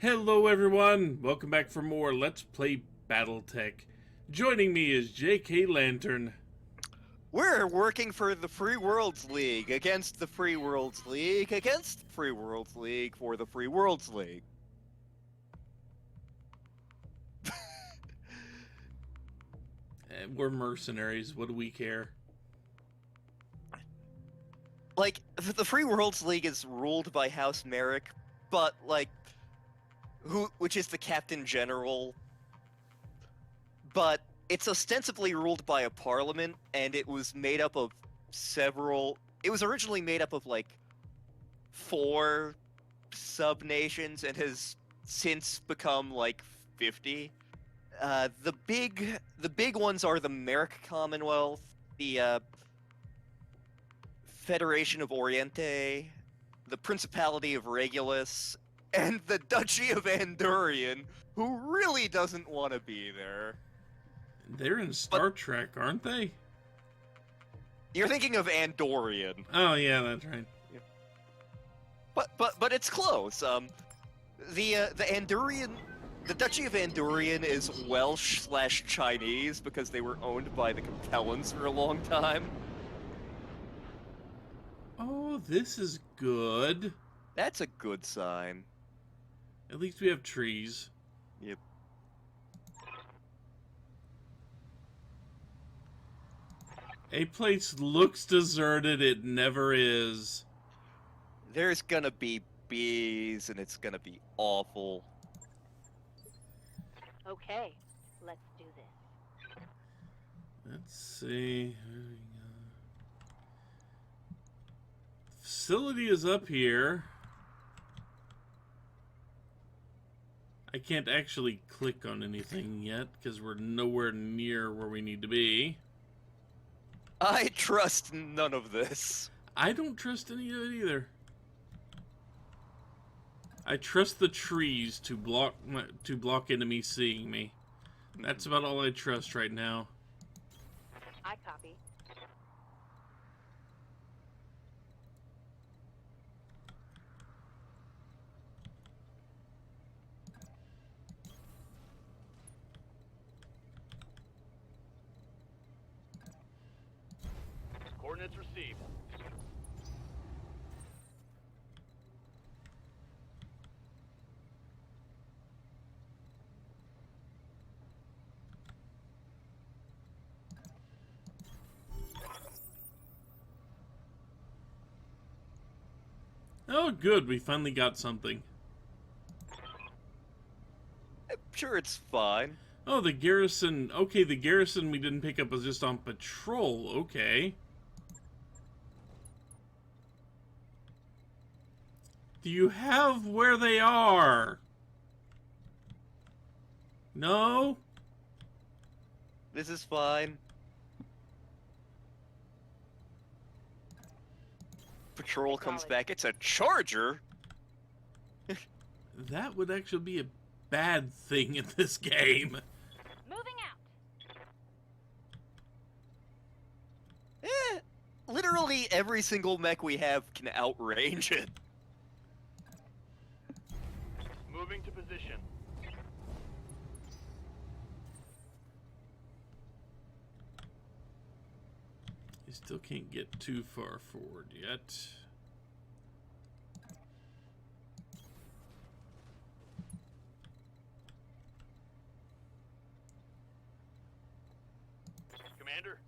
Hello everyone, welcome back for more Let's Play Battletech. Joining me is JKLantern. We're working for the Free Worlds League, against the Free Worlds League, against the Free Worlds League, for the Free Worlds League. We're mercenaries, what do we care? Like, the Free Worlds League is ruled by House Merrick, but, like, which is the Captain General, but it's ostensibly ruled by a parliament, and it was made up of it was originally made up of, like, 4 sub-nations, and has since become, like, 50. The big ones are the Merrick Commonwealth, the Federation of Oriente, the Principality of Regulus, and the Duchy of Andorian, who really doesn't want to be there. They're in Star Trek, aren't they? You're thinking of Andorian. Oh yeah, that's right. But it's close. The Andorian, the Duchy of Andorian is Welsh/Chinese because they were owned by the Capellans for a long time. Oh, this is good. That's a good sign. At least we have trees. Yep. A place looks deserted, it never is. There's gonna be bees, and it's gonna be awful. Okay, let's do this. Let's see. Facility is up here. I can't actually click on anything yet because we're nowhere near where we need to be. I trust none of this. I don't trust any of it either. I trust the trees to block enemies seeing me. That's about all I trust right now. I copy. Coordinates received. Oh, good. We finally got something. I'm sure it's fine. Oh, the garrison. Okay, the garrison we didn't pick up was just on patrol. Okay. Do you have where they are? No? This is fine. Patrol comes back. It's a charger? That would actually be a bad thing in this game. Moving out. Literally every single mech we have can outrange it. Moving to position. You still can't get too far forward yet. Commander.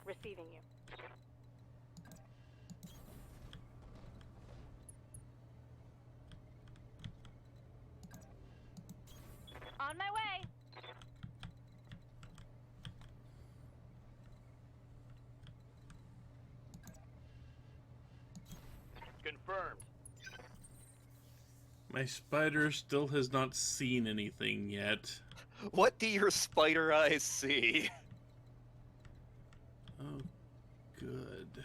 Receiving you. On my way. Confirmed. My spider still has not seen anything yet. What do your spider eyes see? Oh, good.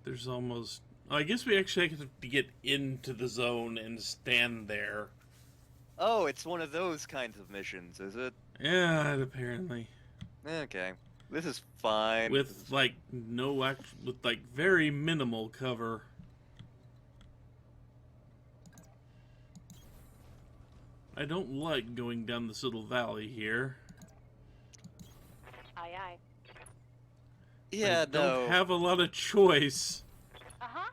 There's almost... I guess we actually have to get into the zone and stand there. Oh, it's one of those kinds of missions, is it? Yeah, apparently. Okay. This is fine. With, like, no... with, like, very minimal cover. I don't like going down this little valley here. Aye, aye. Yeah, I don't no. have a lot of choice. Uh-huh.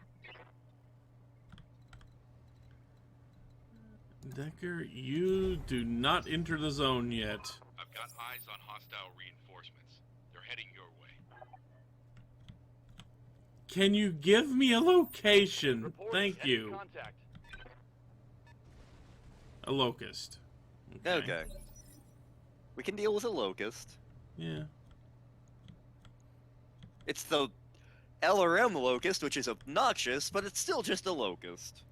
Decker, you do not enter the zone yet. I've got eyes on hostile reinforcements. They're heading your way. Can you give me a location? Report Thank enemy you. Contact. A locust. Okay. We can deal with a locust. Yeah. It's the LRM locust, which is obnoxious, but it's still just a locust.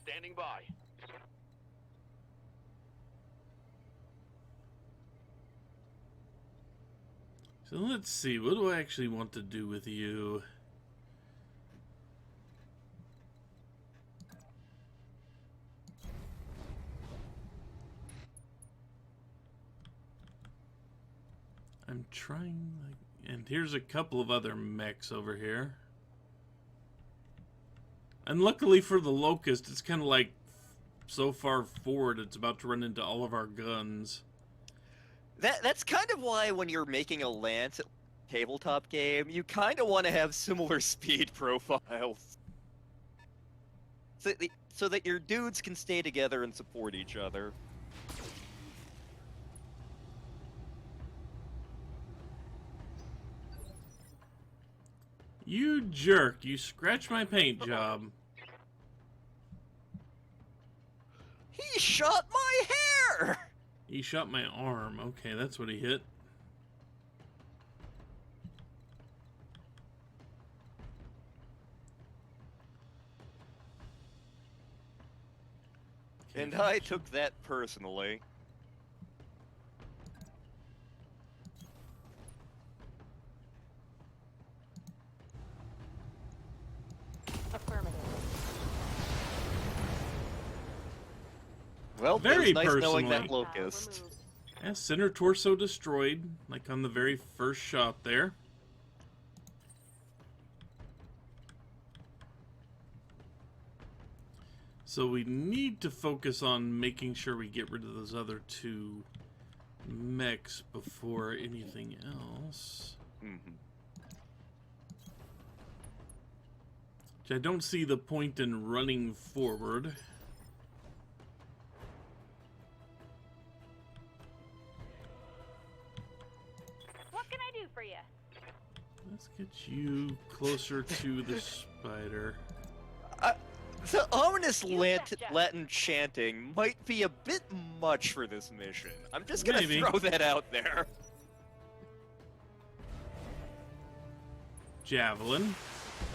Standing by. So let's see, what do I actually want to do with you? I'm trying, like, and here's a couple of other mechs over here. And luckily for the Locust, it's kind of like so far forward, it's about to run into all of our guns. That's kind of why when you're making a Lance tabletop game, you kind of want to have similar speed profiles. So that your dudes can stay together and support each other. You jerk, you scratched my paint job. He shot my hair! He shot my arm. Okay, that's what he hit. Okay, And I took that personally. Affirmative. Well, Very it was nice knowing that personally. locust. Removed. Yeah, center torso destroyed, like on the very first shot there. So we need to focus on making sure we get rid of those other two mechs before anything else. Mhm. Which I don't see the point in running forward. What can I do for you? Let's get you closer to the spider. The ominous You betcha. Latin chanting might be a bit much for this mission. I'm just gonna Maybe. throw that out there. Javelin.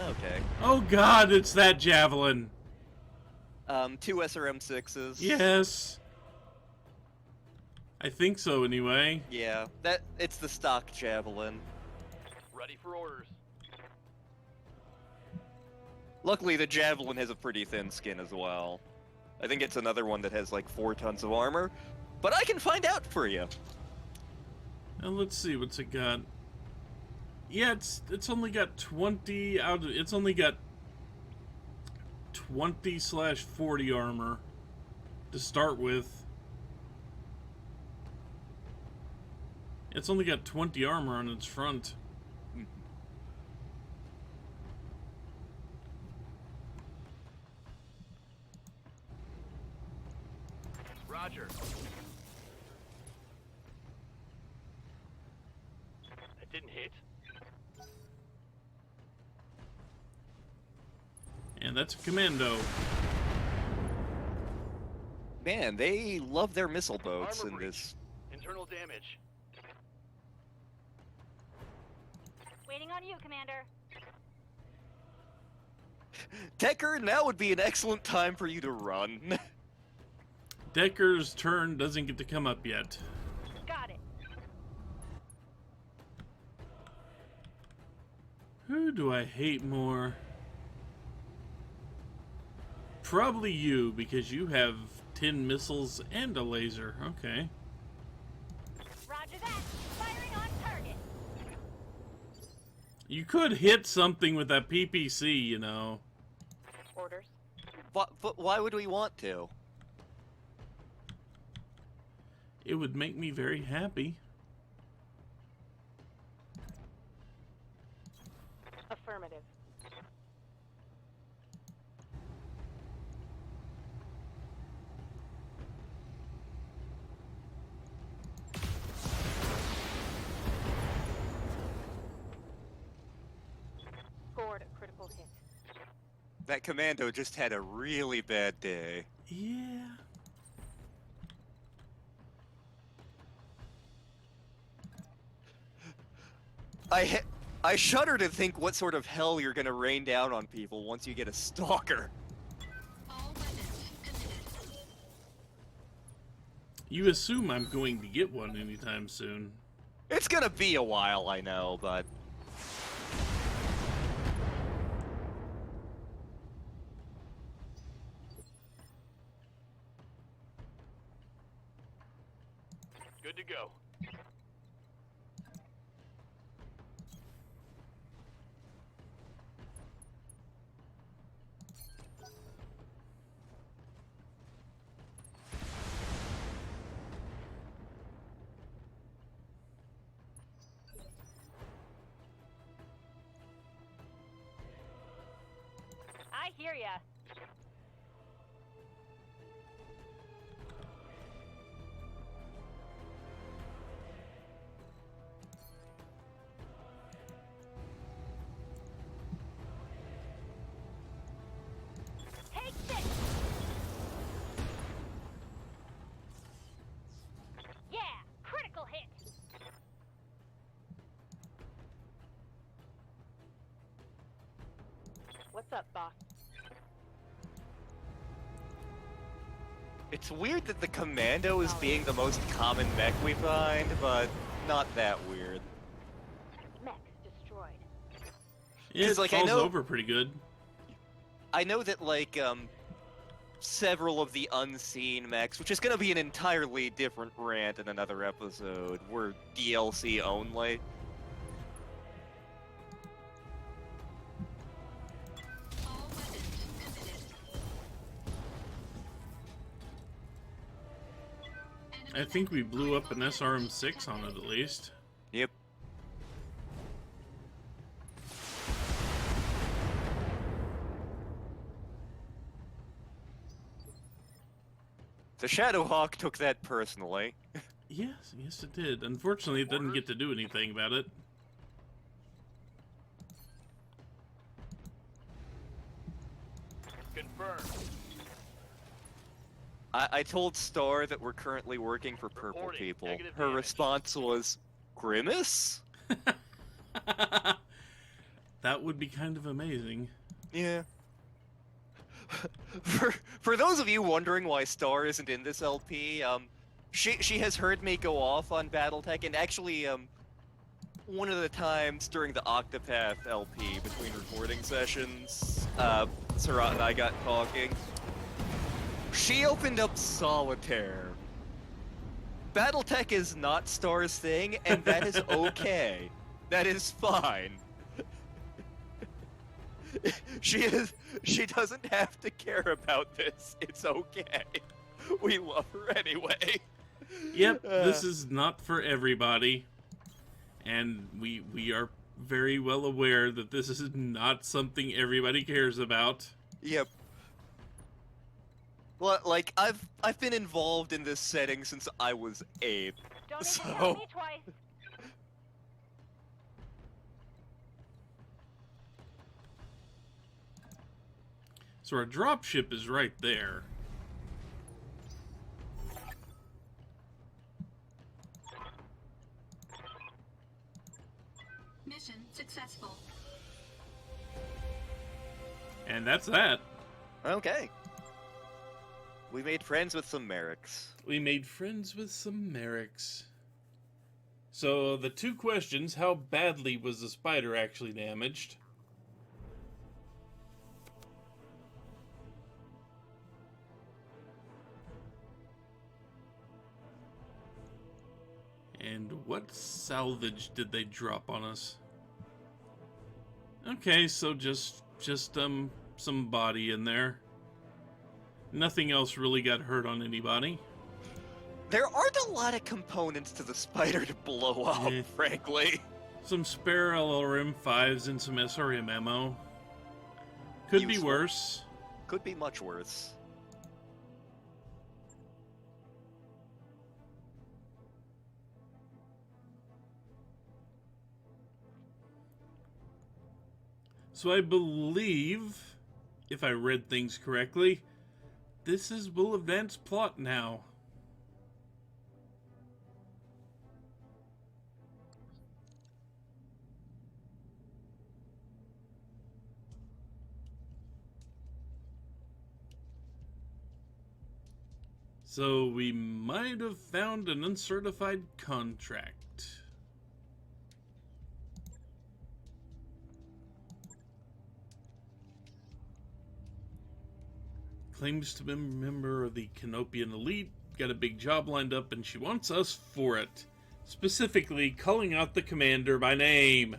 Okay. Oh god, it's that javelin. 2 SRM6s. Yes. I think so anyway. Yeah, it's the stock javelin. Ready for orders. Luckily, the javelin has a pretty thin skin as well. I think it's another one that has like 4 tons of armor, but I can find out for you. Now let's see what's it got. Yeah, it's only got 20 out of it's only got 20/40 armor to start with. It's only got 20 armor on its front. Roger. That didn't hit. And that's a commando. Man, they love their missile boats Armor in breach. this. Internal damage. Waiting on you, Commander. Decker, now would be an excellent time for you to run. Decker's turn doesn't get to come up yet. Got it. Who do I hate more? Probably you, because you have 10 missiles and a laser. Okay. Roger that. Firing on target. You could hit something with that PPC, you know. But why would we want to? It would make me very happy. Affirmative. Scored a critical hit. That commando just had a really bad day. Yeah. I shudder to think what sort of hell you're gonna rain down on people once you get a stalker. All weapons committed. You assume I'm going to get one anytime soon. It's gonna be a while, I know, but... Good to go. I hear ya. Take this. Yeah, critical hit. What's up, boss? It's weird that the commando is being the most common mech we find, but not that weird. Mech destroyed. Yeah, it 'Cause, like, I falls know- over pretty good. I know that, like, several of the unseen mechs, which is gonna be an entirely different rant in another episode, were DLC only. All weapons committed. I think we blew up an SRM-6 on it at least. Yep. The Shadowhawk took that personally. Yes, yes it did. Unfortunately, it didn't get to do anything about it. Confirmed. I told Star that we're currently working for Purple Reporting. People. Negative Her damage. response was, Grimace? That would be kind of amazing. Yeah. For those of you wondering why Star isn't in this LP, she has heard me go off on Battletech, and actually, one of the times during the Octopath LP between recording sessions, Sarat and I got talking. She opened up Solitaire. Battletech is not Star's thing, and that is okay. That is fine. She doesn't have to care about this. It's okay. We love her anyway. Yep, this is not for everybody. And we are very well aware that this is not something everybody cares about. Yep. Well, like I've been involved in this setting since I was 8. Don't need to So- tell me twice. So our dropship is right there. Mission successful. And that's that. Okay. We made friends with some Merrics. We made friends with some Merrics. So the two questions, how badly was the spider actually damaged? And what salvage did they drop on us? Okay, so just some body in there. Nothing else really got hurt on anybody. There aren't a lot of components to the spider to blow up, Eh. frankly. Some spare LRM-5s and some SRM ammo. Could be Useful. worse. Could be much worse. So I believe, if I read things correctly, this is Will of Dance plot now. So we might have found an uncertified contract. Claims to be a member of the Canopian elite, got a big job lined up, and she wants us for it. Specifically, calling out the commander by name.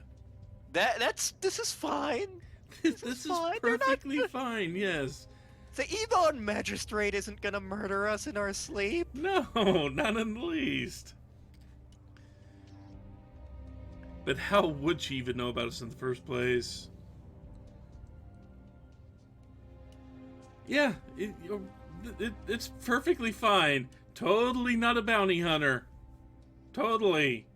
This is fine. This is fine. They're not perfectly good. fine, yes. The Ebon Magistrate isn't gonna murder us in our sleep. No, not in the least. But how would she even know about us in the first place? Yeah, it's perfectly fine. Totally not a bounty hunter. Totally.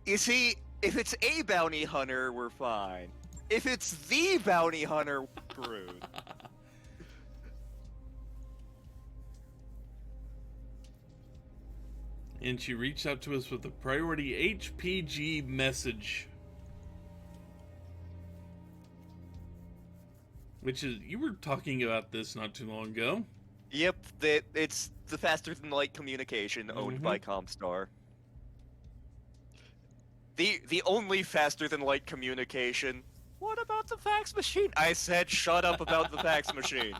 You see, if it's a bounty hunter, we're fine. If it's the bounty hunter, we're screwed. And she reached out to us with a priority HPG message. Which is, you were talking about this not too long ago. Yep, it's the faster than light communication owned by Comstar. The only faster than light communication. What about the fax machine? I said shut up about the fax machine.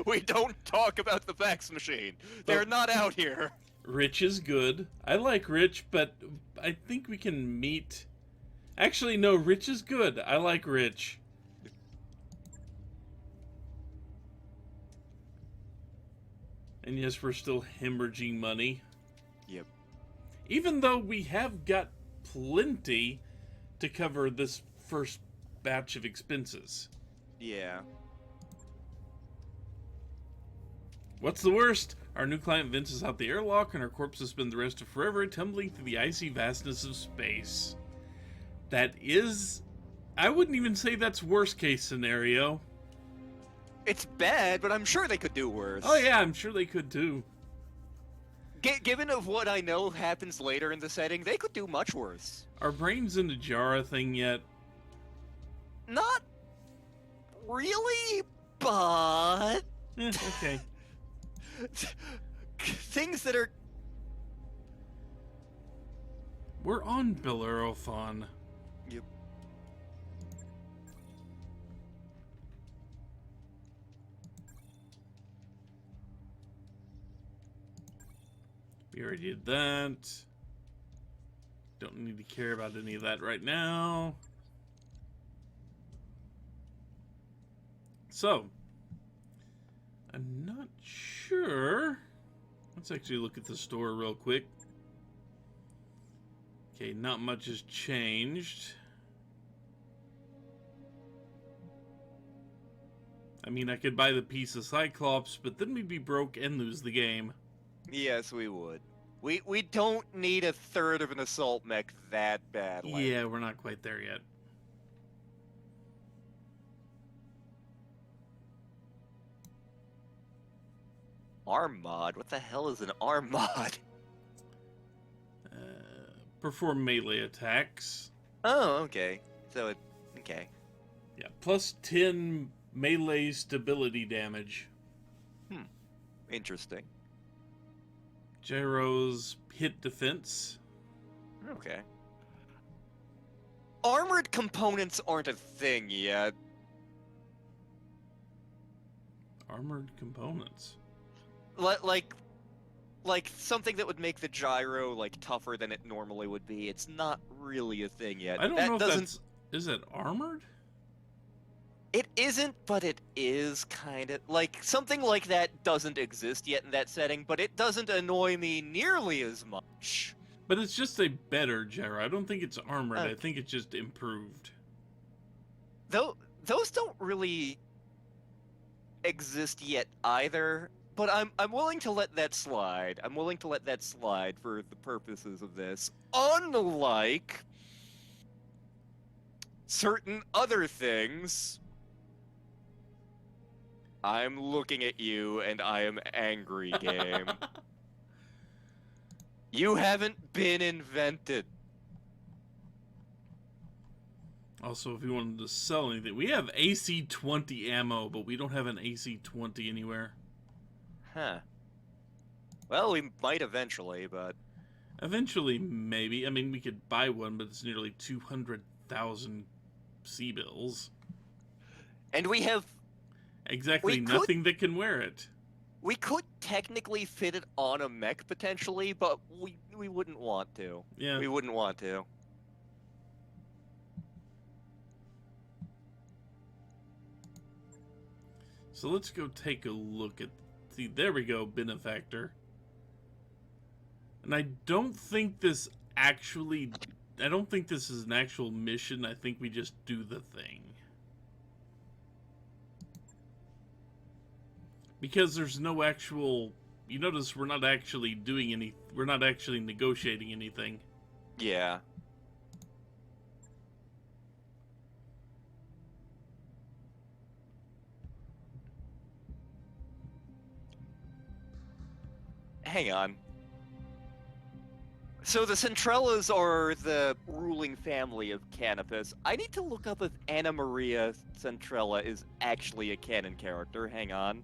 We don't talk about the fax machine. They're not out here. Rich is good. I like Rich, but I think we can meet... Actually, no, Rich is good. I like Rich. And yes, we're still hemorrhaging money. Yep. Even though we have got plenty to cover this first batch of expenses. Yeah. What's the worst? Our new client Vince is out the airlock, and our corpse has spent the rest of forever tumbling through the icy vastness of space. That is... I wouldn't even say that's worst case scenario. It's bad, but I'm sure they could do worse. Oh yeah, I'm sure they could too. Given of what I know happens later in the setting, they could do much worse. Are brains in a jar a thing yet? Not really, but Okay. things that are... We're on Bellerophon. Yep. We already did that. Don't need to care about any of that right now. So, I'm not sure. Let's actually look at the store real quick. Okay, not much has changed. I mean, I could buy the piece of Cyclops, but then we'd be broke and lose the game. Yes, we would. We don't need a third of an assault mech that badly. Yeah, we're not quite there yet. Arm mod? What the hell is an arm mod? Perform melee attacks. Oh, okay. So it... okay. Yeah, plus 10 melee stability damage. Interesting. Gyro's hit defense. Okay. Armored components aren't a thing yet. Armored components. Like something that would make the gyro like tougher than it normally would be. It's not really a thing yet. I don't that know if doesn't... that's... Is it armored? It isn't, but it is kind of like something like that doesn't exist yet in that setting, but it doesn't annoy me nearly as much. But it's just a better gyro. I don't think it's armored. I Okay. think it's just improved. Though those don't really exist yet either, but I'm willing to let that slide. I'm willing to let that slide for the purposes of this. Unlike certain other things, I'm looking at you and I am angry, game. You haven't been invented. Also, if you wanted to sell anything, we have AC-20 ammo, but we don't have an AC-20 anywhere. Huh. Well, we might eventually, but Eventually, maybe. I mean, we could buy one, but it's nearly 200,000 C-bills. and we have Exactly We could- nothing that can wear it. we could technically fit it on a mech potentially, but we wouldn't want to. Yeah. We wouldn't want to. So let's go take a look at... See, there we go, Benefactor. And I don't think this actually... I don't think this is an actual mission. I think we just do the thing. Because there's no actual... You notice we're not actually doing any... We're not actually negotiating anything. Yeah. Hang on. So the Centrellas are the ruling family of Canopus. I need to look up if Anna Maria Centrella is actually a canon character. Hang on.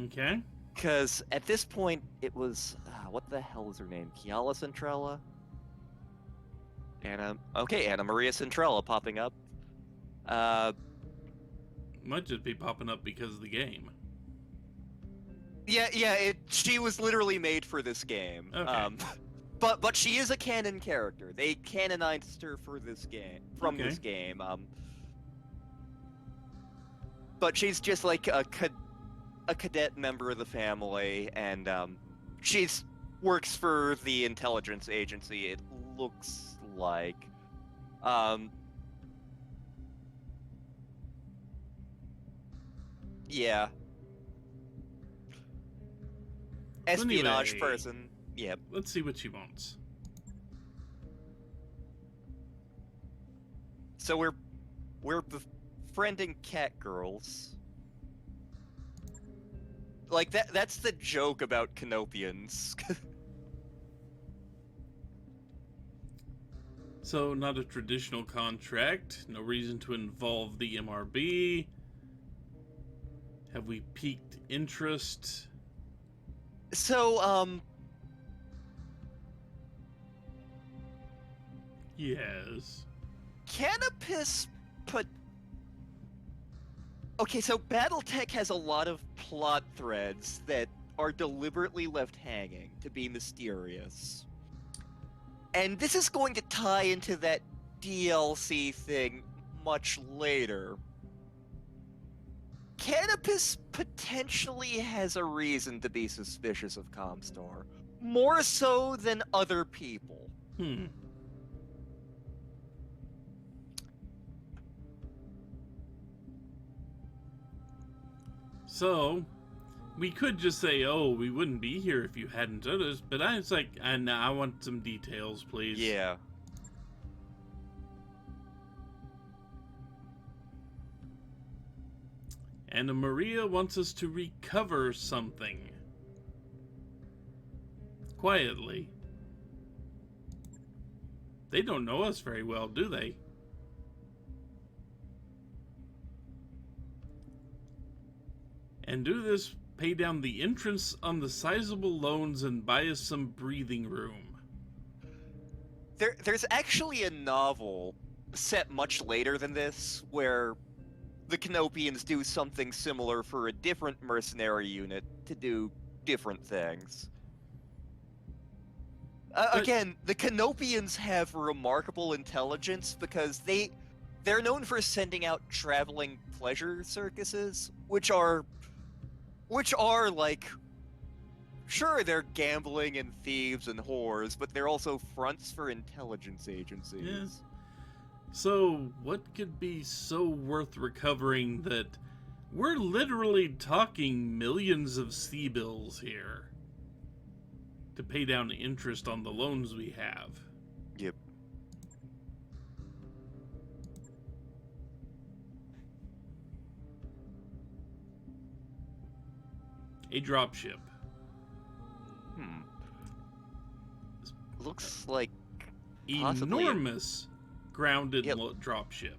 Okay. Because at this point, it was... what the hell is her name? Kiala Centrella? Okay, Anna Maria Centrella popping up. Might just be popping up because of the game. Yeah, she was literally made for this game. Okay. But she is a canon character. They canonized her for this game, from Okay. this game. But she's just like a cadet member of the family, and she's works for the intelligence agency. It looks like. Yeah. Espionage Anyway. person. Yep. Let's see what she wants. So we're befriending cat girls. Like that's the joke about Canopians. So, not a traditional contract. No reason to involve the MRB. Have we piqued interest? So Yes. Canopus put. Okay, so Battletech has a lot of plot threads that are deliberately left hanging to be mysterious. And this is going to tie into that DLC thing much later. Canopus potentially has a reason to be suspicious of Comstar, more so than other people. So, we could just say, oh, we wouldn't be here if you hadn't done this, but I was like, I want some details, please. Yeah. Anna Maria wants us to recover something. Quietly. They don't know us very well, do they? And do this, pay down the entrance on the sizable loans and buy us some breathing room. There's actually a novel set much later than this where the Canopians do something similar for a different mercenary unit to do different things. Again, the Canopians have remarkable intelligence because they're known for sending out traveling pleasure circuses, which are like, sure, they're gambling and thieves and whores, but they're also fronts for intelligence agencies. Yeah. So, what could be so worth recovering that we're literally talking millions of C-bills here to pay down interest on the loans we have? Yep. A dropship. Looks like possibly Enormous grounded Yep. dropship.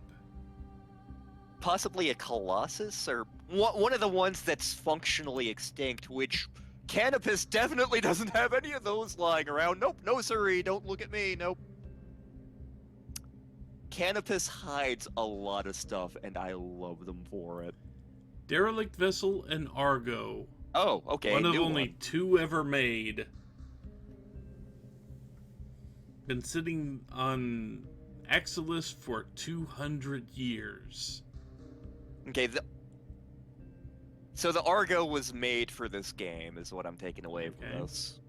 possibly a colossus, or one of the ones that's functionally extinct, which Canopus definitely doesn't have any of those lying around. Nope, no siree, don't look at me, nope. Canopus hides a lot of stuff, and I love them for it. Derelict vessel and Argo. Oh, okay, One of new only one. 2 ever made. Been sitting on Axilis for 200 years. Okay, so the Argo was made for this game, is what I'm taking away Okay. from this.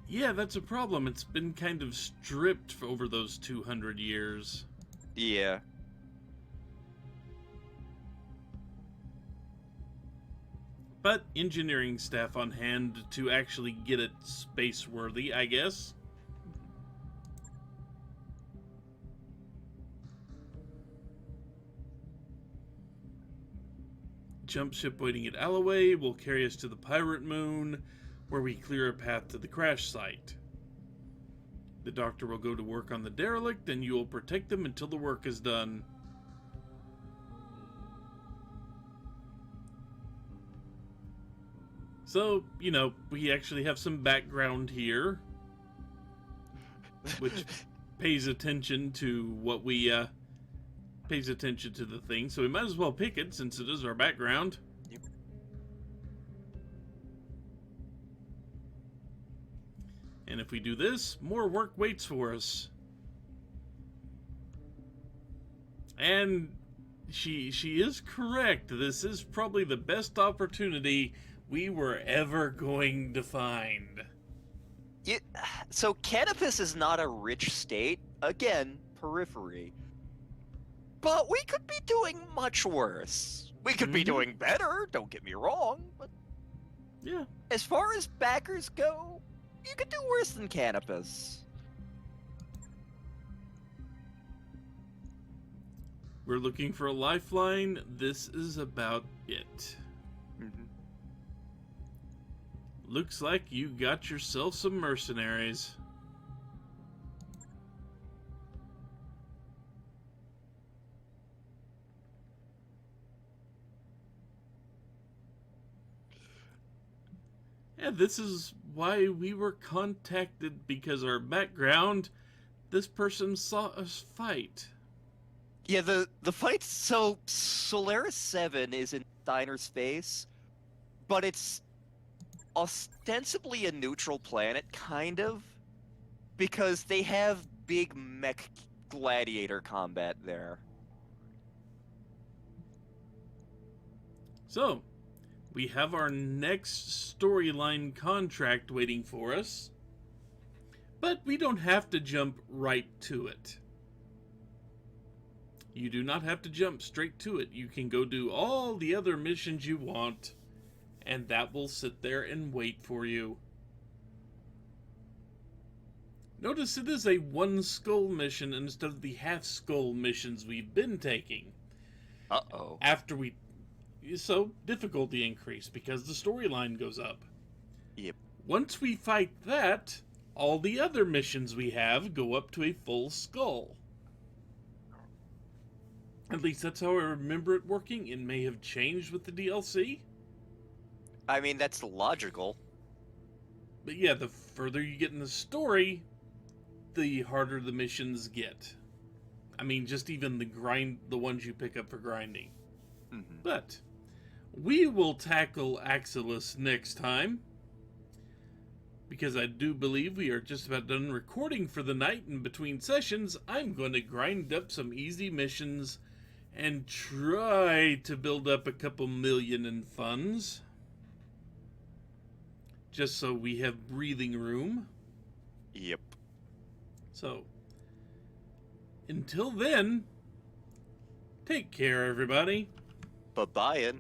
Yeah, that's a problem. It's been kind of stripped over those 200 years. Yeah. But engineering staff on hand to actually get it space-worthy, I guess. Jump ship waiting at Alloway will carry us to the pirate moon, where we clear a path to the crash site. The doctor will go to work on the derelict, and you will protect them until the work is done. So, you know, we actually have some background here, which pays attention to what we, pays attention to the thing, so we might as well pick it since it is our background. Yep. And if we do this, more work waits for us. And she is correct. This is probably the best opportunity we were ever going to find. So Canopus is not a rich state. Again, periphery. But we could be doing much worse. We could be Mhm. doing better, don't get me wrong, but Yeah. as far as backers go, you could do worse than Canopus. We're looking for a lifeline. This is about it. Looks like you got yourself some mercenaries. And this is why we were contacted, because our background, this person saw us fight. Yeah, the fight, so Solaris 7 is in Steiner space, but it's ostensibly a neutral planet, kind of, because they have big mech gladiator combat there. So, we have our next storyline contract waiting for us, but we don't have to jump right to it. You do not have to jump straight to it. You can go do all the other missions you want, and that will sit there and wait for you. Notice it is a one skull mission instead of the half skull missions we've been taking. Uh-oh. So, difficulty increase because the storyline goes up. Yep. Once we fight that, all the other missions we have go up to a full skull. At least that's how I remember it working. It may have changed with the DLC. I mean, that's logical. But yeah, the further you get in the story, the harder the missions get. I mean, just even the ones you pick up for grinding. Mm-hmm. But we will tackle Axilis next time. because I do believe we are just about done recording for the night, and between sessions, I'm going to grind up some easy missions and try to build up a couple million in funds. Just so we have breathing room. Yep. So, until then, take care, everybody. Bye-bye.